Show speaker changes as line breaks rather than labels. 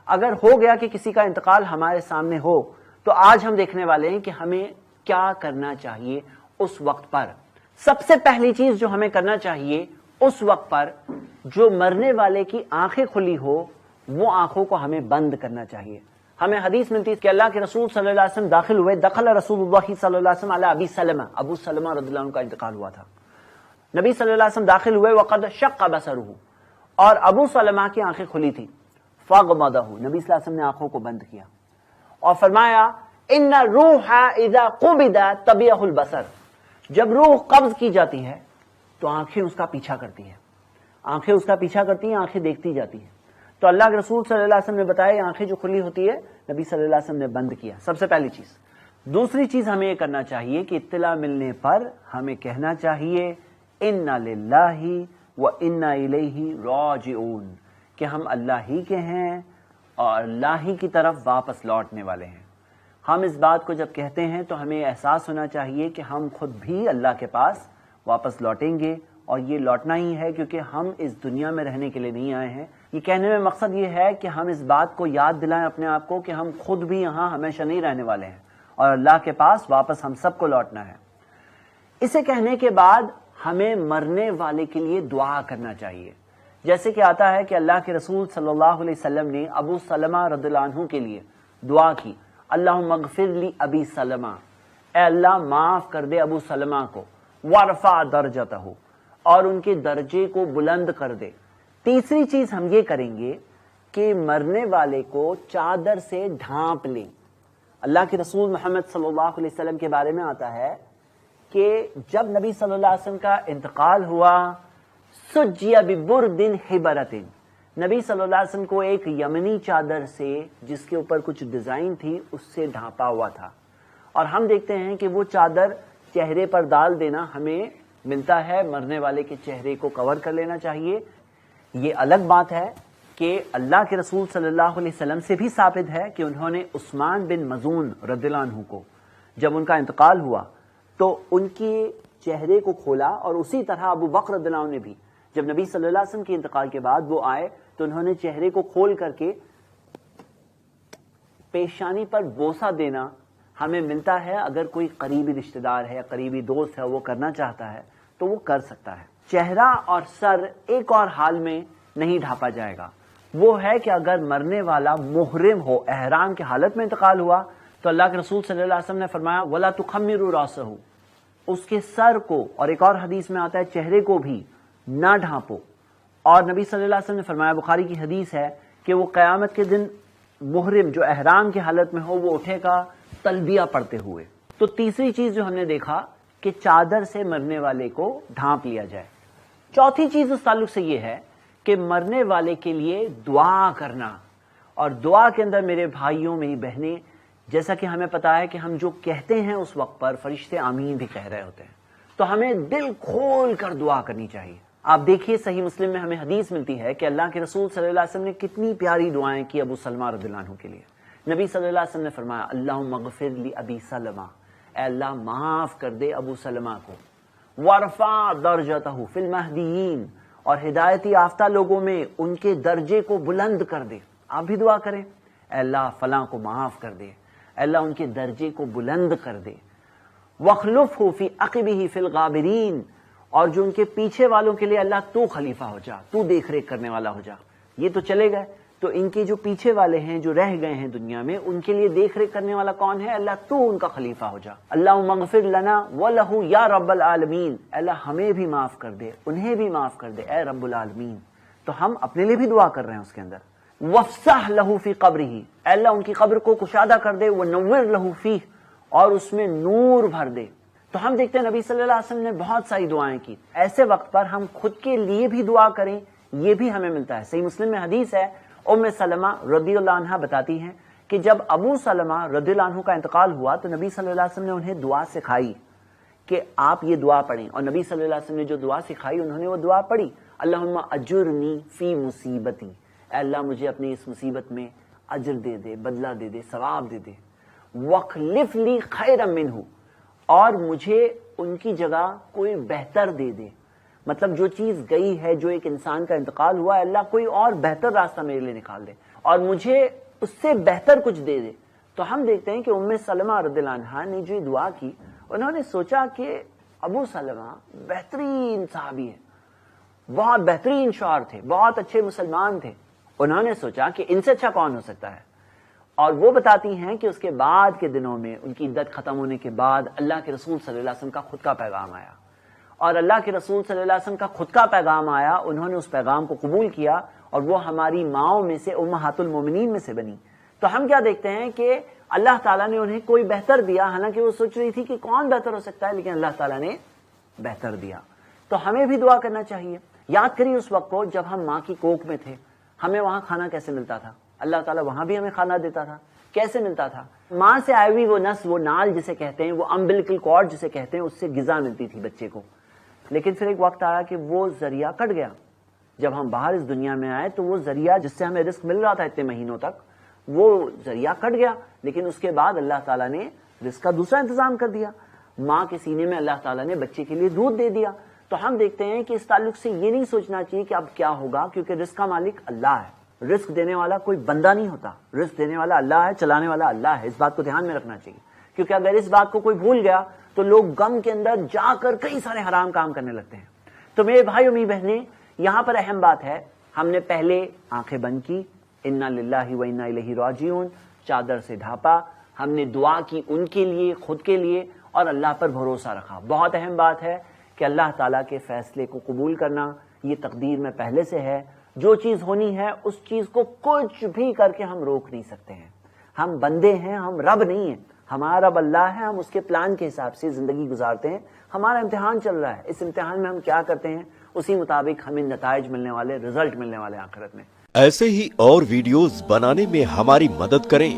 اگر ہو گیا کہ کسی کا انتقال ہمارے سامنے ہو تو آج ہم دیکھنے والے ہیں کہ ہمیں کیا کرنا چاہیے اس وقت پر۔ سب سے پہلی چیز جو ہمیں کرنا چاہیے اس وقت پر، جو مرنے والے کی آنکھیں کھلی ہو وہ آنکھوں کو ہمیں بند کرنا چاہیے۔ ہمیں حدیث ملتی ہے کہ اللہ کے رسول صلی اللہ علیہ وسلم داخل ہوئے، دخل رسول اللہ صلی اللہ علیہ وسلم علی ابی سلمہ، ابو سلمہ رضی اللہ عنہ کا انتقال ہوا تھا۔ نبی صلی اللہ علیہ وسلم داخل ہوئے، وقد شق بصرہ، اور ابو سلمہ کی آنکھیں کھلی تھی، فغمضہ، نبی صلی اللہ علیہ وسلم نے آنکھوں کو بند کیا اور فرمایا ان الروح اذا قبض تبعہ البصر، جب روح قبض کی جاتی ہے تو آنکھیں اس کا پیچھا کرتی ہیں، آنکھیں اس کا پیچھا کرتی ہیں، آنکھیں دیکھتی جاتی ہیں۔ تو اللہ کے رسول صلی اللہ علیہ وسلم نے بتایا آنکھیں جو کھلی ہوتی ہے نبی صلی اللہ علیہ وسلم نے بند کیا، سب سے پہلی چیز۔ دوسری چیز ہمیں یہ کرنا چاہیے کہ اطلاع ملنے پر ہمیں کہنا چاہیے انا للہ و انا الیہ راجعون، کہ ہم اللہ ہی کے ہیں اور اللہ ہی کی طرف واپس لوٹنے والے ہیں۔ ہم اس بات کو جب کہتے ہیں تو ہمیں احساس ہونا چاہیے کہ ہم خود بھی اللہ کے پاس واپس لوٹیں گے، اور یہ لوٹنا ہی ہے کیونکہ ہم اس دنیا میں رہنے کے لیے نہیں آئے ہیں۔ یہ کہنے میں مقصد یہ ہے کہ ہم اس بات کو یاد دلائیں اپنے آپ کو کہ ہم خود بھی یہاں ہمیشہ نہیں رہنے والے ہیں اور اللہ کے پاس واپس ہم سب کو لوٹنا ہے۔ اسے کہنے کے بعد ہمیں مرنے والے کے لیے دعا کرنا چاہیے، جیسے کہ آتا ہے کہ اللہ کے رسول صلی اللہ علیہ وسلم نے ابو سلمہ رضی اللہ عنہ کے لیے دعا کی، اللہم اغفر لی ابی سلمہ، اے اللہ معاف کر دے ابو سلمہ کو، وارفع درجتہ، اور ان کے درجے کو بلند کر دے۔ تیسری چیز ہم یہ کریں گے کہ مرنے والے کو چادر سے ڈھانپ لیں۔ اللہ کے رسول محمد صلی اللہ علیہ وسلم کے بارے میں آتا ہے کہ جب نبی صلی اللہ علیہ وسلم کا انتقال ہوا، سجی ببرد حبرۃ، نبی صلی اللہ علیہ وسلم کو ایک یمنی چادر سے جس کے اوپر کچھ ڈیزائن تھی اس سے ڈھانپا ہوا تھا، اور ہم دیکھتے ہیں کہ وہ چادر چہرے پر ڈال دینا ہمیں ملتا ہے، مرنے والے کے چہرے کو کور کر لینا چاہیے۔ یہ الگ بات ہے کہ اللہ کے رسول صلی اللہ علیہ وسلم سے بھی ثابت ہے کہ انہوں نے عثمان بن مظعون رضی اللہ عنہ کو جب ان کا انتقال ہوا تو ان کے چہرے کو کھولا، اور اسی طرح ابو بکر رضی اللہ عنہ نے بھی جب نبی صلی اللہ علیہ وسلم کے انتقال کے بعد وہ آئے تو انہوں نے چہرے کو کھول کر کے پیشانی پر بوسہ دینا ہمیں ملتا ہے۔ اگر کوئی قریبی رشتہ دار ہے، قریبی دوست ہے، وہ کرنا چاہتا ہے تو وہ کر سکتا ہے۔ چہرہ اور سر ایک اور حال میں نہیں ڈھانپا جائے گا، وہ ہے کہ اگر مرنے والا محرم ہو، احرام کی حالت میں انتقال ہوا تو اللہ کے رسول صلی اللہ علیہ وسلم نے فرمایا وَلَا تُخَمِّرُوا رَأْسَهُ، اس کے سر کو، اور ایک اور حدیث میں آتا ہے چہرے کو بھی نہ ڈھانپو، اور نبی صلی اللہ علیہ وسلم نے فرمایا، بخاری کی حدیث ہے کہ وہ قیامت کے دن محرم جو احرام کی حالت میں ہو وہ اٹھے گا تلبیہ پڑھتے ہوئے۔ تو تیسری چیز جو ہم نے دیکھا کہ چادر سے مرنے والے کو ڈھانپ لیا جائے۔ چوتھی چیز اس تعلق سے یہ ہے کہ مرنے والے کے لیے دعا کرنا، اور دعا کے اندر میرے بھائیوں میری بہنیں، جیسا کہ ہمیں پتا ہے کہ ہم جو کہتے ہیں اس وقت پر فرشتے آمین بھی کہہ رہے ہوتے ہیں، تو ہمیں دل کھول کر دعا کرنی چاہیے۔ آپ دیکھیے صحیح مسلم میں ہمیں حدیث ملتی ہے کہ اللہ کے رسول صلی اللہ علیہ وسلم نے کتنی پیاری دعائیں کی ابو سلمہ رضی اللہ عنہ کے لیے۔ نبی صلی اللہ علیہ وسلم نے فرمایا اللہم اغفر لی ابی سلمہ، اے اللہ معاف کر دے ابو سلمہ کو، وارفع درجتہ فی المہدیین، اور ہدایتی یافتہ لوگوں میں ان کے درجے کو بلند کر دے۔ آپ بھی دعا کریں، اے اللہ فلاں کو معاف کر دے، اے اللہ ان کے درجے کو بلند کر دے۔ وَاخْلُفْهُ فِي عَقِبِهِ فِي الْغَابِرِينَ، اور جو ان کے پیچھے والوں کے لیے اللہ تو خلیفہ ہو جا، تو دیکھ ریکھ کرنے والا ہو جا۔ یہ تو چلے گئے، تو ان کے جو پیچھے والے ہیں جو رہ گئے ہیں دنیا میں، ان کے لیے دیکھ ریکھ کرنے والا کون ہے؟ اللہ تو ان کا خلیفہ ہو جا۔ اللہم اغفر لنا وَلَهُ یا رب العالمین، اے اللہ ہمیں بھی معاف کر دے، انہیں بھی معاف کر دے اے رب العالمین۔ تو ہم اپنے لیے بھی دعا کر رہے ہیں اس کے اندر۔ وَافْسَحْ لَهُ فِي قَبْرِهِ، اے اللہ ان کی قبر کو کشادہ کر دے، وَنَوِّرْ لَهُ فِيهِ، اور اس میں نور بھر دے۔ تو ہم دیکھتے ہیں نبی صلی اللہ علیہ وسلم نے بہت ساری دعائیں کی۔ ایسے وقت پر ہم خود کے لیے بھی دعا کریں، یہ بھی ہمیں ملتا ہے۔ صحیح مسلم میں حدیث ہے، ام سلمہ رضی اللہ عنہا بتاتی ہیں کہ جب ابو سلمہ رضی اللہ عنہ کا انتقال ہوا تو نبی صلی اللہ علیہ وسلم نے انہیں دعا سکھائی کہ آپ یہ دعا پڑھیں، اور نبی صلی اللہ علیہ وسلم نے جو دعا سکھائی انہوں نے وہ دعا پڑھی، اللہم اجرنی فی مصیبتی، اے اللہ مجھے اپنی اس مصیبت میں اجر دے دے، بدلہ دے دے، ثواب دے دے، واخلف لی خیرا منہ، اور مجھے ان کی جگہ کوئی بہتر دے دے۔ مطلب جو چیز گئی ہے، جو ایک انسان کا انتقال ہوا ہے، اللہ کوئی اور بہتر راستہ میرے لیے نکال دے۔ اور مجھے اس سے بہتر کچھ دے دے. تو ہم دیکھتے ہیں کہ ام سلمہ رضی اللہ عنہا نے جو دعا کی, انہوں نے سوچا کہ ابو سلمہ بہترین صحابی ہے, بہت بہترین شوہر تھے, بہت اچھے مسلمان تھے. انہوں نے سوچا کہ ان سے اچھا کون ہو سکتا ہے. اور وہ بتاتی ہیں کہ اس کے بعد کے دنوں میں, ان کی عدت ختم ہونے کے بعد, اللہ کے رسول صلی اللہ علیہ وسلم کا خود کا پیغام آیا, اور اللہ کے رسول صلی اللہ علیہ وسلم کا خود کا پیغام آیا, انہوں نے اس پیغام کو قبول کیا, اور وہ ہماری ماؤں میں سے, امہات المومنین میں سے بنی. تو ہم کیا دیکھتے ہیں کہ اللہ تعالیٰ نے انہیں کوئی بہتر دیا, حالانکہ وہ سوچ رہی تھی کہ کون بہتر ہو سکتا ہے, لیکن اللہ تعالیٰ نے بہتر دیا. تو ہمیں بھی دعا کرنا چاہیے. یاد کریے اس وقت کو جب ہم ماں کی کوکھ میں تھے, ہمیں وہاں کھانا کیسے ملتا تھا, اللہ تعالیٰ وہاں بھی ہمیں کھانا دیتا تھا. کیسے ملتا تھا؟ ماں سے آئی ہوئی وہ نس, وہ نال جسے کہتے ہیں, وہ امبلیکل کارڈ جسے کہتے ہیں, اس سے غذا ملتی تھی بچے کو. لیکن پھر ایک وقت آیا کہ وہ ذریعہ کٹ گیا. جب ہم باہر اس دنیا میں آئے تو وہ ذریعہ جس سے ہمیں رزق مل رہا تھا اتنے مہینوں تک, وہ ذریعہ کٹ گیا. لیکن اس کے بعد اللہ تعالیٰ نے رزق کا دوسرا انتظام کر دیا. ماں کے سینے میں اللہ تعالیٰ نے بچے کے لیے دودھ دے دیا. تو ہم دیکھتے ہیں کہ اس تعلق سے یہ نہیں سوچنا چاہیے کہ اب کیا ہوگا, کیونکہ رزق کا مالک اللہ ہے. رزق دینے والا کوئی بندہ نہیں ہوتا, رزق دینے والا اللہ ہے, چلانے والا اللہ ہے. اس بات کو دھیان میں رکھنا چاہیے, کیونکہ اگر اس بات کو کوئی بھول گیا تو لوگ غم کے اندر جا کر کئی سارے حرام کام کرنے لگتے ہیں. تو میرے بھائی اور میری بہنیں, یہاں پر اہم بات ہے, ہم نے پہلے آنکھیں بند کی, انا للہ و انا الیہ راجعون, چادر سے ڈھانپا, ہم نے دعا کی ان کے لیے, خود کے لیے, اور اللہ پر بھروسہ رکھا. بہت اہم بات ہے کہ اللہ تعالیٰ کے فیصلے کو قبول کرنا, یہ تقدیر میں پہلے سے ہے. جو چیز ہونی ہے اس چیز کو کچھ بھی کر کے ہم روک نہیں سکتے ہیں. ہم بندے ہیں, ہم رب نہیں ہیں. ہمارا رب اللہ ہے, ہم اس کے پلان کے حساب سے زندگی گزارتے ہیں. ہمارا امتحان چل رہا ہے, اس امتحان میں ہم کیا کرتے ہیں اسی مطابق ہمیں نتائج ملنے والے, رزلٹ ملنے والے آخرت میں.
ایسے ہی اور ویڈیوز بنانے میں ہماری مدد کریں.